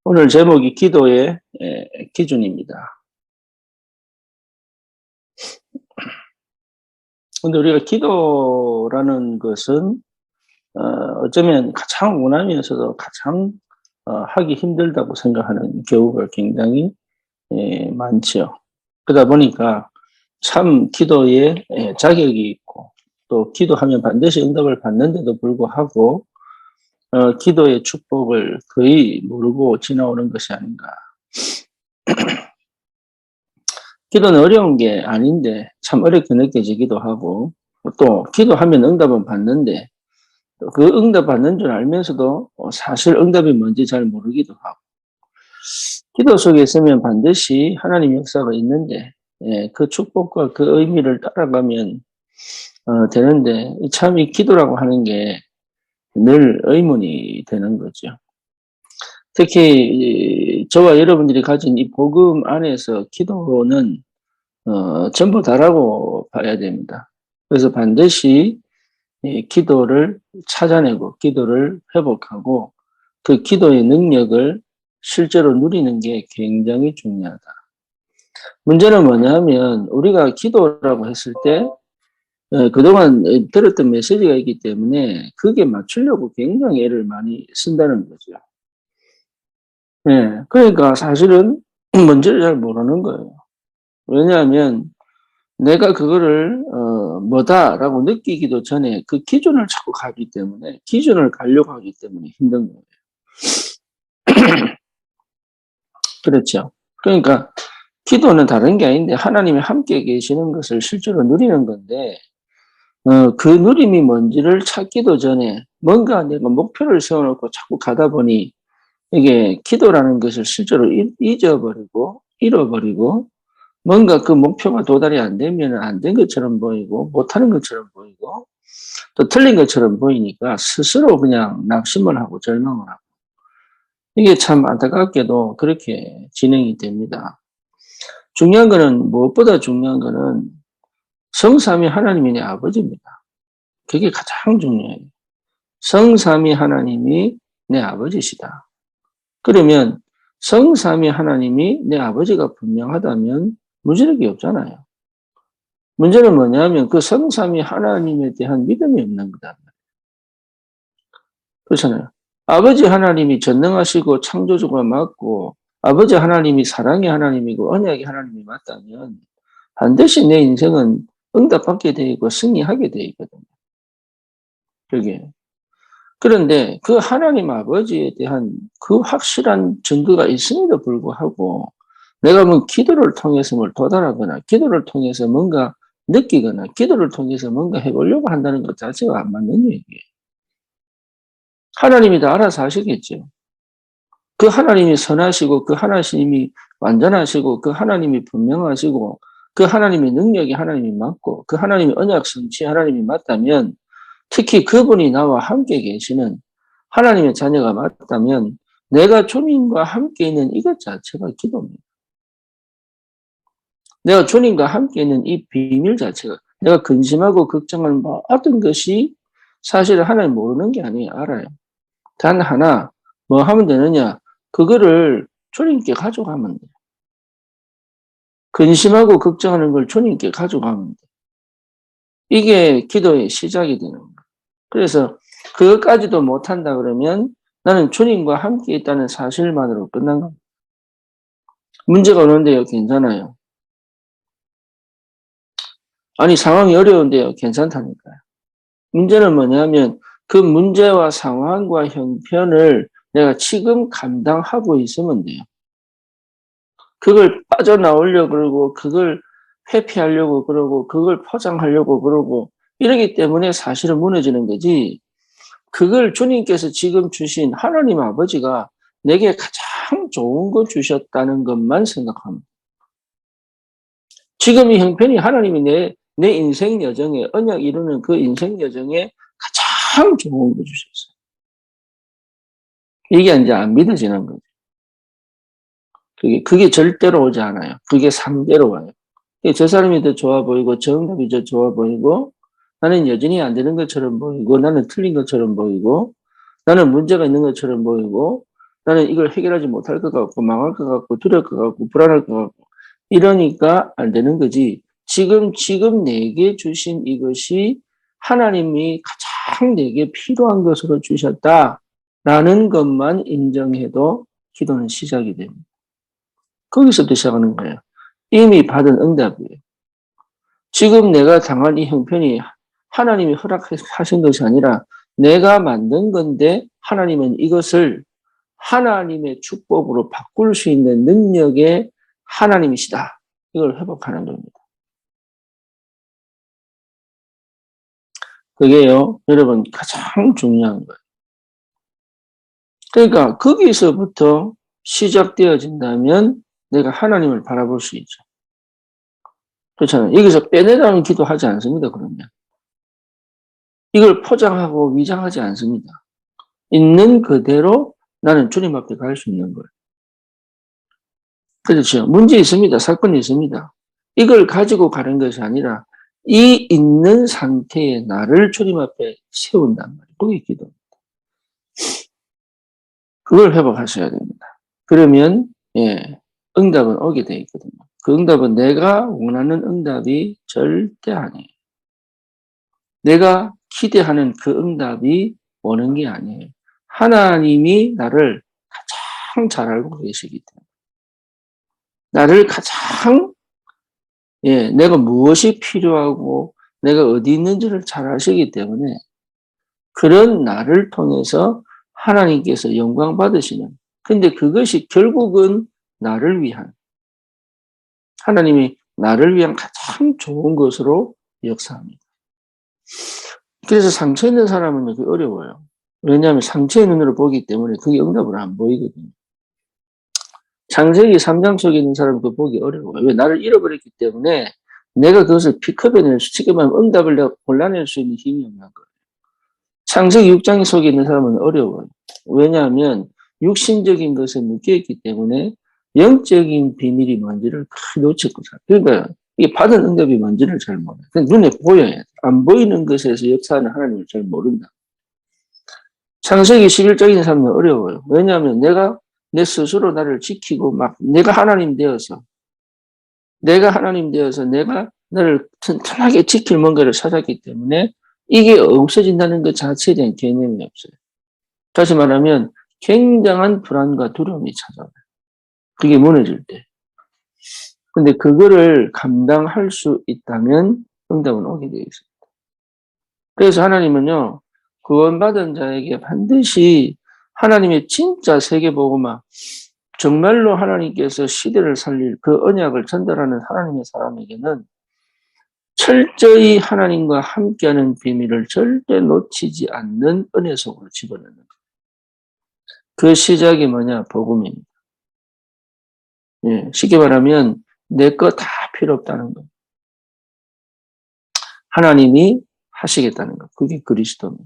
오늘 제목이 기도의 기준입니다. 근데 우리가 기도라는 것은 어쩌면 가장 원하면서도 가장 하기 힘들다고 생각하는 경우가 굉장히 많죠. 그러다 보니까 참 기도에 자격이 있고 또 기도하면 반드시 응답을 받는데도 불구하고 기도의 축복을 거의 모르고 지나오는 것이 아닌가. 기도는 어려운 게 아닌데 참 어렵게 느껴지기도 하고 또 기도하면 응답은 받는데 그 응답 받는 줄 알면서도 사실 응답이 뭔지 잘 모르기도 하고 기도 속에 있으면 반드시 하나님 역사가 있는데 그 축복과 그 의미를 따라가면 되는데 참 이 기도라고 하는 게 늘 의문이 되는 거죠. 특히 저와 여러분들이 가진 이 복음 안에서 기도는 전부 다라고 봐야 됩니다. 그래서 반드시 이 기도를 찾아내고 기도를 회복하고 그 기도의 능력을 실제로 누리는 게 굉장히 중요하다. 문제는 뭐냐면 우리가 기도라고 했을 때 그동안 들었던 메시지가 있기 때문에 그게 맞추려고 굉장히 애를 많이 쓴다는 거죠. 그러니까 사실은 뭔지를 잘 모르는 거예요. 왜냐하면 내가 그거를 뭐다라고 느끼기도 전에 그 기준을 자꾸 가기 때문에 기준을 가려고 하기 때문에 힘든 거예요. 그렇죠. 그러니까 기도는 다른 게 아닌데 하나님이 함께 계시는 것을 실제로 누리는 건데 그 누림이 뭔지를 찾기도 전에 뭔가 내가 목표를 세워놓고 자꾸 가다 보니 이게 기도라는 것을 실제로 잊어버리고 잃어버리고 뭔가 그 목표가 도달이 안 되면 안 된 것처럼 보이고 못하는 것처럼 보이고 또 틀린 것처럼 보이니까 스스로 그냥 낙심을 하고 절망을 하고 이게 참 안타깝게도 그렇게 진행이 됩니다. 중요한 거는 무엇보다 중요한 거는 성삼위 하나님이 내 아버지입니다. 그게 가장 중요해요. 성삼위 하나님이 내 아버지시다. 그러면 성삼위 하나님이 내 아버지가 분명하다면 문제력이 없잖아요. 문제는 뭐냐면 그 성삼위 하나님에 대한 믿음이 없는 거다. 그렇잖아요. 아버지 하나님이 전능하시고 창조주가 맞고 아버지 하나님이 사랑의 하나님이고 언약의 하나님이 맞다면 반드시 내 인생은 응답받게 되어 있고 승리하게 되어 있거든요. 그게. 그런데 그 하나님 아버지에 대한 그 확실한 증거가 있음에도 불구하고 내가 뭐 기도를 통해서 뭘 도달하거나 기도를 통해서 뭔가 느끼거나 기도를 통해서 뭔가 해보려고 한다는 것 자체가 안 맞는 얘기예요. 하나님이 다 알아서 하시겠죠. 그 하나님이 선하시고 그 하나님이 완전하시고 그 하나님이 분명하시고 그 하나님의 능력이 하나님이 맞고 그 하나님의 언약 성취 하나님이 맞다면 특히 그분이 나와 함께 계시는 하나님의 자녀가 맞다면 내가 주님과 함께 있는 이것 자체가 기도입니다. 내가 주님과 함께 있는 이 비밀 자체가 내가 근심하고 걱정하는 모든 것이 사실 하나님 모르는 게 아니에요. 알아요. 단 하나 뭐 하면 되느냐 그거를 주님께 가져가면 돼요. 근심하고 걱정하는 걸 주님께 가져가면 돼요. 이게 기도의 시작이 되는 거예요. 그래서 그것까지도 못한다 그러면 나는 주님과 함께 있다는 사실만으로 끝난 겁니다. 문제가 오는데요. 괜찮아요. 아니 상황이 어려운데요. 괜찮다니까요. 문제는 뭐냐면 그 문제와 상황과 형편을 내가 지금 감당하고 있으면 돼요. 그걸 빠져나오려고 그러고 그걸 회피하려고 그러고 그걸 포장하려고 그러고 이러기 때문에 사실은 무너지는 거지. 그걸 주님께서 지금 주신 하나님 아버지가 내게 가장 좋은 거 주셨다는 것만 생각합니다. 지금 이 형편이 하나님이 내 인생 여정에 언약 이루는 그 인생 여정에 가장 좋은 거 주셨어요. 이게 이제 안 믿어지는 거죠. 그게 절대로 오지 않아요. 그게 상대로 와요. 저 사람이 더 좋아 보이고 저 응답이 더 좋아 보이고 나는 여전히 안 되는 것처럼 보이고 나는 틀린 것처럼 보이고 나는 문제가 있는 것처럼 보이고 나는 이걸 해결하지 못할 것 같고, 망할 것 같고, 두려울 것 같고, 불안할 것 같고, 이러니까 안 되는 거지. 지금 내게 주신 이것이 하나님이 가장 내게 필요한 것으로 주셨다라는 것만 인정해도 기도는 시작이 됩니다. 거기서부터 시작하는 거예요. 이미 받은 응답이에요. 지금 내가 당한 이 형편이 하나님이 허락하신 것이 아니라 내가 만든 건데 하나님은 이것을 하나님의 축복으로 바꿀 수 있는 능력의 하나님이시다. 이걸 회복하는 겁니다. 그게요, 여러분, 가장 중요한 거예요. 그러니까 거기서부터 시작되어진다면 내가 하나님을 바라볼 수 있죠. 그렇잖아요. 여기서 빼내라는 기도하지 않습니다, 그러면. 이걸 포장하고 위장하지 않습니다. 있는 그대로 나는 주님 앞에 갈 수 있는 거예요. 그렇죠. 문제 있습니다. 사건이 있습니다. 이걸 가지고 가는 것이 아니라 이 있는 상태의 나를 주님 앞에 세운단 말이에요. 그게 기도입니다. 그걸 회복하셔야 됩니다. 그러면 응답은 오게 돼 있거든요. 그 응답은 내가 원하는 응답이 절대 아니에요. 내가 기대하는 그 응답이 오는 게 아니에요. 하나님이 나를 가장 잘 알고 계시기 때문에. 나를 가장 내가 무엇이 필요하고 내가 어디 있는지를 잘 아시기 때문에 그런 나를 통해서 하나님께서 영광 받으시는, 근데 그것이 결국은 나를 위한, 하나님이 나를 위한 가장 좋은 것으로 역사합니다. 그래서 상처 있는 사람은 그게 어려워요. 왜냐하면 상처의 눈으로 보기 때문에 그게 응답으로 안 보이거든요. 창세기 3장 속에 있는 사람은 그거 보기 어려워요. 왜? 나를 잃어버렸기 때문에 내가 그것을 픽업해낼 수, 쉽게 말하면 응답을 내가 골라낼 수 있는 힘이 없는 거예요. 창세기 6장 속에 있는 사람은 어려워요. 왜냐하면 육신적인 것에 묶여있기 때문에 영적인 비밀이 뭔지를 크게 놓쳤고, 그러니까 이게 받은 응답이 뭔지를 잘 몰라요. 눈에 보여야 돼. 안 보이는 것에서 역사하는 하나님을 잘 모른다. 창세기 11장에 있는 사람은 어려워요. 왜냐하면 내가 내 스스로 나를 지키고 막 내가 하나님 되어서 내가 나를 튼튼하게 지킬 뭔가를 찾았기 때문에 이게 없어진다는 것 자체에 대한 개념이 없어요. 다시 말하면 굉장한 불안과 두려움이 찾아와요. 그게 무너질 때. 근데 그거를 감당할 수 있다면 응답은 오게 되어 있습니다. 그래서 하나님은요, 구원받은 자에게 반드시 하나님의 진짜 세계복음화, 정말로 하나님께서 시대를 살릴 그 언약을 전달하는 하나님의 사람에게는 철저히 하나님과 함께하는 비밀을 절대 놓치지 않는 은혜 속으로 집어넣는 거예요. 그 시작이 뭐냐? 복음입니다. 쉽게 말하면 내 거 다 필요 없다는 거. 하나님이 하시겠다는 거. 그게 그리스도입니다.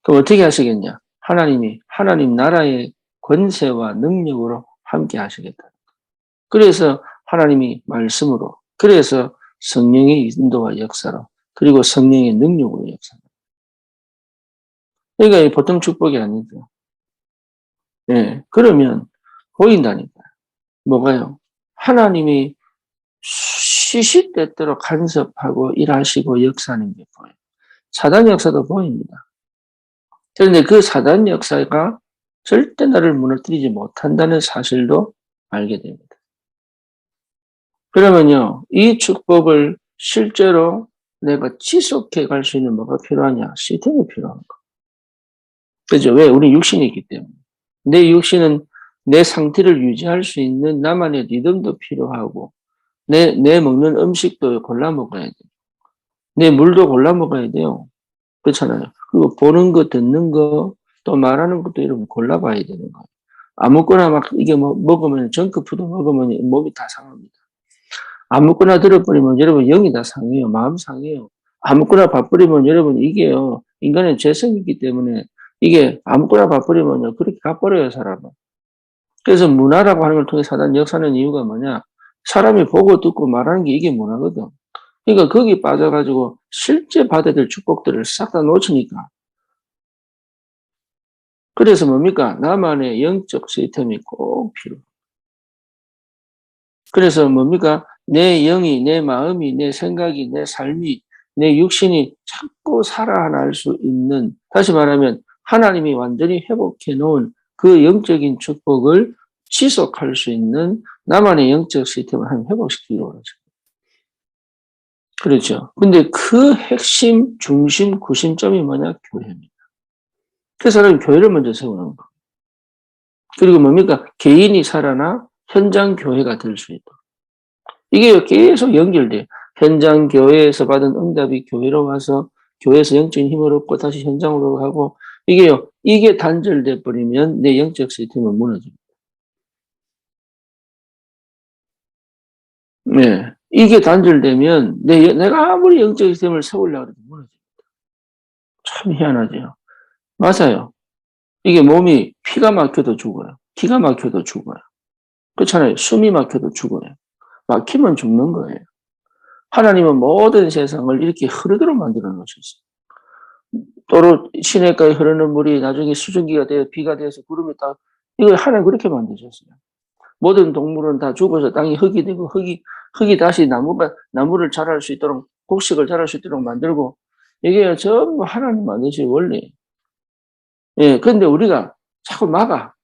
그럼 어떻게 하시겠냐? 하나님 나라의 권세와 능력으로 함께 하시겠다. 그래서 하나님이 말씀으로, 그래서 성령의 인도와 역사로, 그리고 성령의 능력으로 역사로. 그러니까 보통 축복이 아니죠. 그러면 보인다니까. 뭐가요? 하나님이 시시때때로 간섭하고 일하시고 역사하는 게 보여요. 사단 역사도 보입니다. 그런데 그 사단 역사가 절대 나를 무너뜨리지 못한다는 사실도 알게 됩니다. 그러면요, 이 축복을 실제로 내가 지속해 갈 수 있는 뭐가 필요하냐? 시스템이 필요한 거. 그죠? 왜? 우리 육신이 있기 때문에. 내 육신은 내 상태를 유지할 수 있는 나만의 리듬도 필요하고, 내 먹는 음식도 골라 먹어야 돼요. 내 물도 골라 먹어야 돼요. 그렇잖아요. 그리고 보는 거, 듣는 거, 또 말하는 것도 여러분 골라봐야 되는 거예요. 아무거나 막 이게 뭐 먹으면, 정크푸드 먹으면 몸이 다 상합니다. 아무거나 들어버리면 여러분 영이 다 상해요. 마음 상해요. 아무거나 봐버리면 여러분 이게요. 인간의 죄성이 있기 때문에 이게 아무거나 봐버리면요. 그렇게 가버려요, 사람은. 그래서 문화라고 하는 걸 통해 사단 역사하는 이유가 뭐냐? 사람이 보고 듣고 말하는 게 이게 문화거든. 그러니까 거기 빠져가지고 실제 받아야 될 축복들을 싹 다 놓치니까. 그래서 뭡니까? 나만의 영적 시스템이 꼭 필요해요. 그래서 뭡니까? 내 영이, 내 마음이, 내 생각이, 내 삶이, 내 육신이 자꾸 살아날 수 있는, 다시 말하면 하나님이 완전히 회복해 놓은 그 영적인 축복을 지속할 수 있는 나만의 영적 시스템을 한번 회복시키려고 하죠. 그렇죠. 근데 그 핵심, 중심, 구심점이 뭐냐? 교회입니다. 그래서 사람이 교회를 먼저 세우는 거. 그리고 뭡니까? 개인이 살아나 현장 교회가 될 수 있도록. 이게 계속 연결돼요. 현장 교회에서 받은 응답이 교회로 와서 교회에서 영적인 힘을 얻고 다시 현장으로 가고 이게요. 이게 단절돼 버리면 내 영적 시스템은 무너집니다. 네. 이게 단절되면 내가 아무리 영적 시스템을 세우려고 해도 무너집니다. 참 희한하죠. 맞아요. 이게 몸이 피가 막혀도 죽어요. 기가 막혀도 죽어요. 그렇잖아요. 숨이 막혀도 죽어요. 막히면 죽는 거예요. 하나님은 모든 세상을 이렇게 흐르도록 만들어 놓으셨어요. 또로 시냇가에 흐르는 물이 나중에 수증기가 되어 비가 되어서 구름이 딱 이걸 하나님 그렇게 만드셨어요. 모든 동물은 다 죽어서 땅이 흙이 되고 흙이 다시 나무를 자랄 수 있도록 곡식을 자랄 수 있도록 만들고 이게 전부 하나님 만드신 원리. 예, 그런데 우리가 자꾸 막아.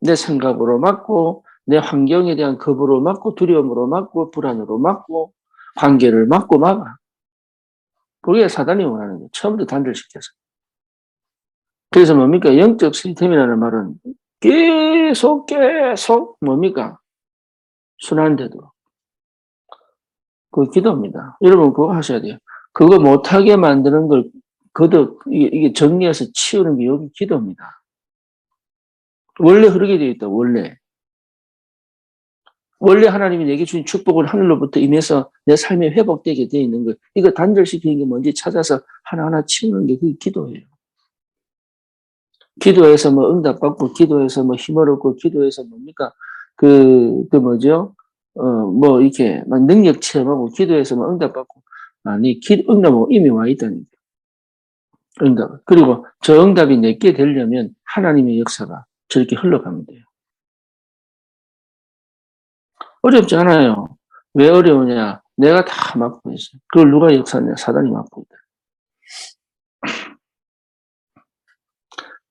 내 생각으로 막고 내 환경에 대한 겁으로 막고 두려움으로 막고 불안으로 막고 관계를 막고 막아. 그게 사단이 원하는 거예요. 처음부터 단절시켜서. 그래서 뭡니까? 영적 시스템이라는 말은 계속 뭡니까? 순환되도록. 그거 기도입니다. 여러분 그거 하셔야 돼요. 그거 못하게 만드는 걸 이게 정리해서 치우는 게 여기 기도입니다. 원래 흐르게 되어 있다. 원래 하나님이 내게 주신 축복을 하늘로부터 임해서 내 삶에 회복되게 되어 있는 거. 이거 단절시키는 게 뭔지 찾아서 하나하나 치우는 게 그게 기도예요. 기도해서 뭐 응답받고, 기도해서 뭐 힘을 얻고, 기도해서 뭡니까? 뭐죠? 뭐 이렇게 막 능력 체험하고, 기도해서 뭐 응답받고. 아니, 응답은 이미 와 있다니까. 응답. 그리고 저 응답이 내게 되려면 하나님의 역사가 저렇게 흘러가면 돼요. 어렵지 않아요. 왜 어려우냐? 내가 다 막고 있어요. 그걸 누가 역사하냐? 사단이 막고 있다.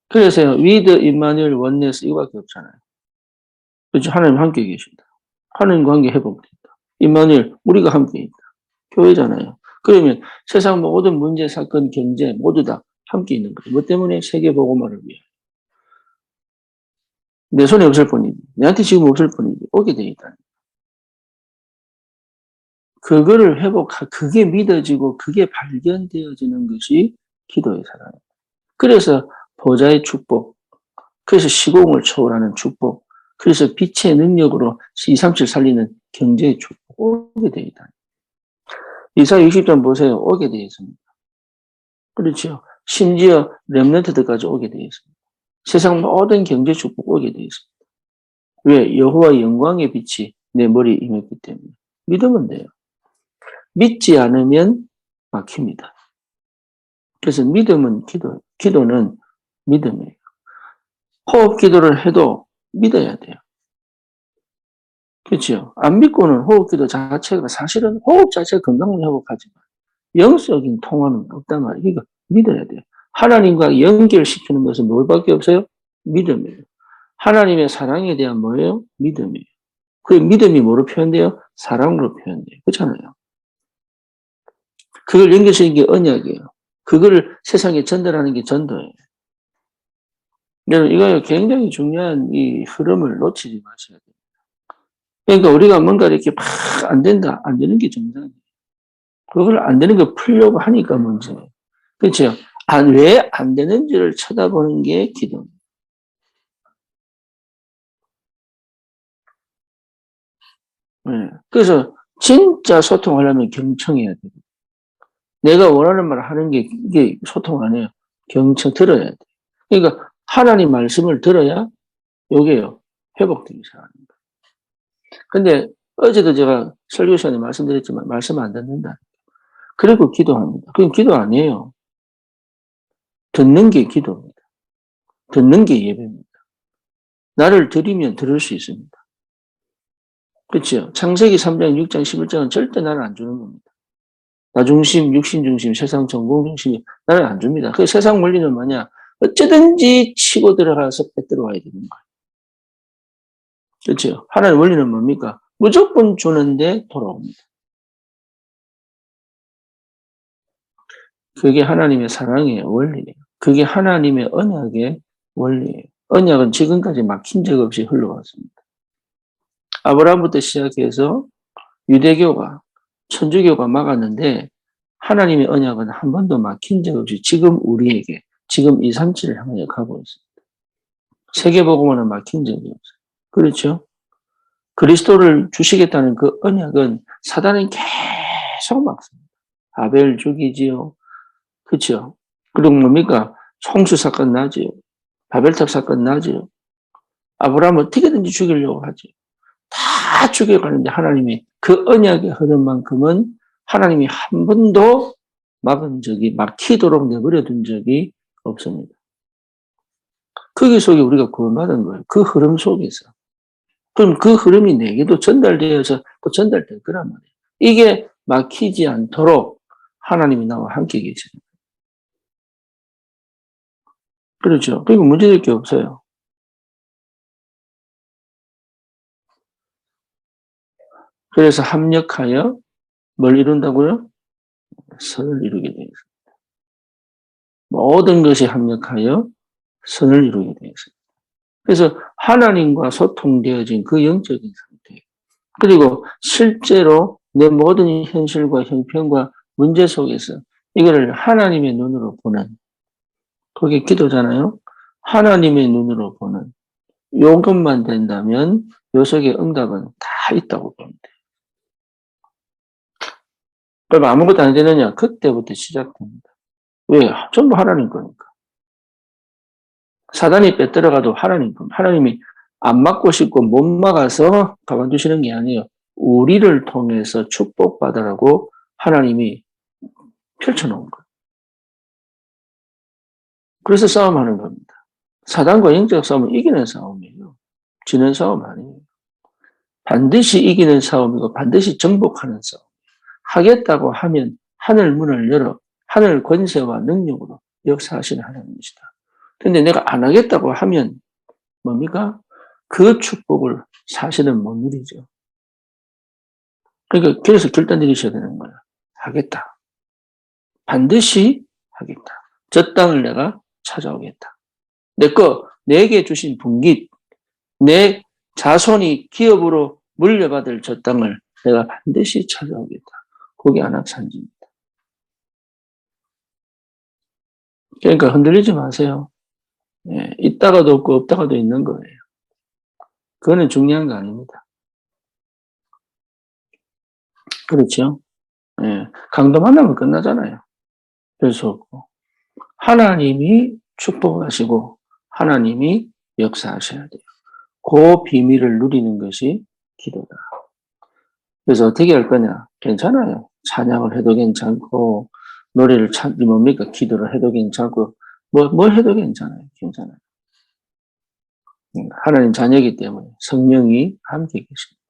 그래서요, 위드 임마누엘 원네스 이거밖에 없잖아요. 그렇죠? 하나님 함께 계신다. 하나님과 함께 회복된다. 임마누엘 우리가 함께 있다. 교회잖아요. 그러면 세상 모든 문제, 사건, 경제 모두 다 함께 있는 거예요. 뭐 때문에? 세계 복음화를 위해. 내 손에 없을 뿐이지. 내한테 지금 없을 뿐이지. 오게 돼 있다. 그거를 그게 믿어지고 그게 발견되어지는 것이 기도의 사랑입니다. 그래서 보좌의 축복, 그래서 시공을 초월하는 축복, 그래서 빛의 능력으로 237 살리는 경제의 축복 오게 되어 있다. 이사 60장 보세요. 오게 되어 있습니다. 그렇죠. 심지어 렘넌트들까지 오게 되어 있습니다. 세상 모든 경제 축복 오게 되어 있습니다. 왜? 여호와 영광의 빛이 내 머리에 임했기 때문에. 믿으면 돼요. 믿지 않으면 막힙니다. 그래서 믿음은 기도는 믿음이에요. 호흡 기도를 해도 믿어야 돼요. 그렇죠. 안 믿고는 호흡 기도 자체가 사실은 호흡 자체가 건강을 회복하지만 영적인 통화는 없단 말이에요. 그러니까 믿어야 돼요. 하나님과 연결시키는 것은 뭘밖에 없어요? 믿음이에요. 하나님의 사랑에 대한 뭐예요? 믿음이에요. 그 믿음이 뭐로 표현돼요? 사랑으로 표현돼요. 그렇잖아요. 그걸 연결시키는 게 언약이에요. 그거를 세상에 전달하는 게 전도예요. 여러분, 이거 굉장히 중요한 이 흐름을 놓치지 마셔야 돼요. 그러니까 우리가 뭔가 이렇게 막 안 된다, 안 되는 게 정상이에요. 그걸 안 되는 거 풀려고 하니까 문제예요. 그렇죠? 왜 안 되는지를 쳐다보는 게 기도입니다. 네. 그래서 진짜 소통하려면 경청해야 돼요. 내가 원하는 말을 하는 게 이게 소통 아니에요. 들어야 돼. 그러니까 하나님 말씀을 들어야 요게요. 회복되기 시작합니다. 근데 어제도 제가 설교 시간에 말씀드렸지만 말씀 안 듣는다. 그리고 기도합니다. 그건 기도 아니에요. 듣는 게 기도입니다. 듣는 게 예배입니다. 나를 드리면 들을 수 있습니다. 그렇죠? 창세기 3장, 6장, 11장은 절대 나를 안 주는 겁니다. 나 중심, 육신 중심, 세상 전공 중심이 나를 안 줍니다. 그 세상 원리는 뭐냐? 어쩌든지 치고 들어가서 빼들어와야 되는 거예요. 그렇죠? 하나님 원리는 뭡니까? 무조건 주는데 돌아옵니다. 그게 하나님의 사랑의 원리예요. 그게 하나님의 언약의 원리예요. 언약은 지금까지 막힌 적 없이 흘러왔습니다. 아브라함부터 시작해서 유대교가, 천주교가 막았는데 하나님의 언약은 한 번도 막힌 적 없이 지금 우리에게, 지금 237을 향해 가고 있습니다. 세계복음화는 막힌 적이 없어요. 그렇죠? 그리스도를 주시겠다는 그 언약은 사단은 계속 막습니다. 아벨 죽이지요. 그렇죠? 그리고 뭡니까? 홍수 사건 나지요. 바벨탑 사건 나지요. 아브라함 어떻게든지 죽이려고 하죠. 다 죽여가는데 하나님이 그 언약의 흐름만큼은 하나님이 한 번도 막히도록 내버려둔 적이 없습니다. 거기 속에 우리가 구원받은 거예요. 그 흐름 속에서. 그럼 그 흐름이 내게도 전달되어서 또 전달될 거란 말이에요. 이게 막히지 않도록 하나님이 나와 함께 계시는 거예요. 그렇죠. 그리고 문제될 게 없어요. 그래서 합력하여 뭘 이룬다고요? 선을 이루게 되어 있습니다. 모든 것이 합력하여 선을 이루게 되어 있습니다. 그래서 하나님과 소통되어진 그 영적인 상태, 그리고 실제로 내 모든 현실과 형편과 문제 속에서 이거를 하나님의 눈으로 보는, 그게 기도잖아요. 하나님의 눈으로 보는 요것만 된다면 요 속에 응답은 다 있다고 봅니다. 그럼 아무것도 안 되느냐? 그때부터 시작됩니다. 왜? 전부 하나님 거니까. 사단이 빼들어가도 하나님 겁니다. 하나님이 안 막고 싶고 못 막아서 가만두시는 게 아니에요. 우리를 통해서 축복받으라고 하나님이 펼쳐놓은 거예요. 그래서 싸움하는 겁니다. 사단과 영적 싸움은 이기는 싸움이에요. 지는 싸움 아니에요. 반드시 이기는 싸움이고 반드시 정복하는 싸움. 하겠다고 하면 하늘 문을 열어 하늘 권세와 능력으로 역사하시는 하나님이시다. 근데 내가 안 하겠다고 하면 뭡니까? 그 축복을 사실은 못 누리죠. 그러니까 그래서 결단 내리셔야 되는 거야. 하겠다. 반드시 하겠다. 저 땅을 내가 찾아오겠다. 내게 주신 분깃, 내 자손이 기업으로 물려받을 저 땅을 내가 반드시 찾아오겠다. 그게 안악산지입니다. 그러니까 흔들리지 마세요. 예, 있다가도 없고 없다가도 있는 거예요. 그거는 중요한 거 아닙니다. 그렇죠? 예, 강도 만나면 끝나잖아요. 별 수 없고. 하나님이 축복하시고 하나님이 역사하셔야 돼요. 그 비밀을 누리는 것이 기도다. 그래서 어떻게 할 거냐? 괜찮아요. 찬양을 해도 괜찮고 노래를 뭡니까? 기도를 해도 괜찮고 뭘 해도 괜찮아요. 괜찮아요. 하나님 자녀이기 때문에 성령이 함께 계십니다.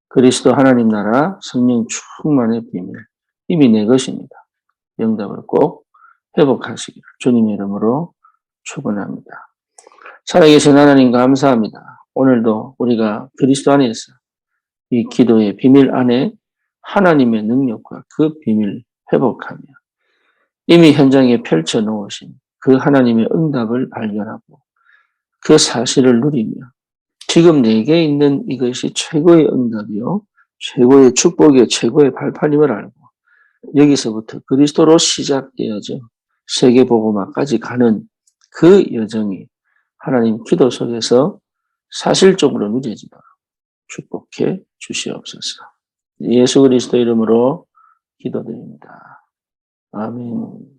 그리스도 하나님 나라 성령 충만의 비밀 이미 내 것입니다. 영답을 꼭 회복하시기를 주님의 이름으로 축원합니다. 살아계신 하나님 감사합니다. 오늘도 우리가 그리스도 안에서 이 기도의 비밀 안에 하나님의 능력과 그 비밀 회복하며 이미 현장에 펼쳐 놓으신 그 하나님의 응답을 발견하고 그 사실을 누리며 지금 내게 있는 이것이 최고의 응답이요, 최고의 축복이요, 최고의 발판임을 알고 여기서부터 그리스도로 시작되어져 세계복음화까지 가는 그 여정이 하나님 기도 속에서 사실적으로 누려지도록 축복해 주시옵소서. 예수 그리스도 이름으로 기도드립니다. 아멘.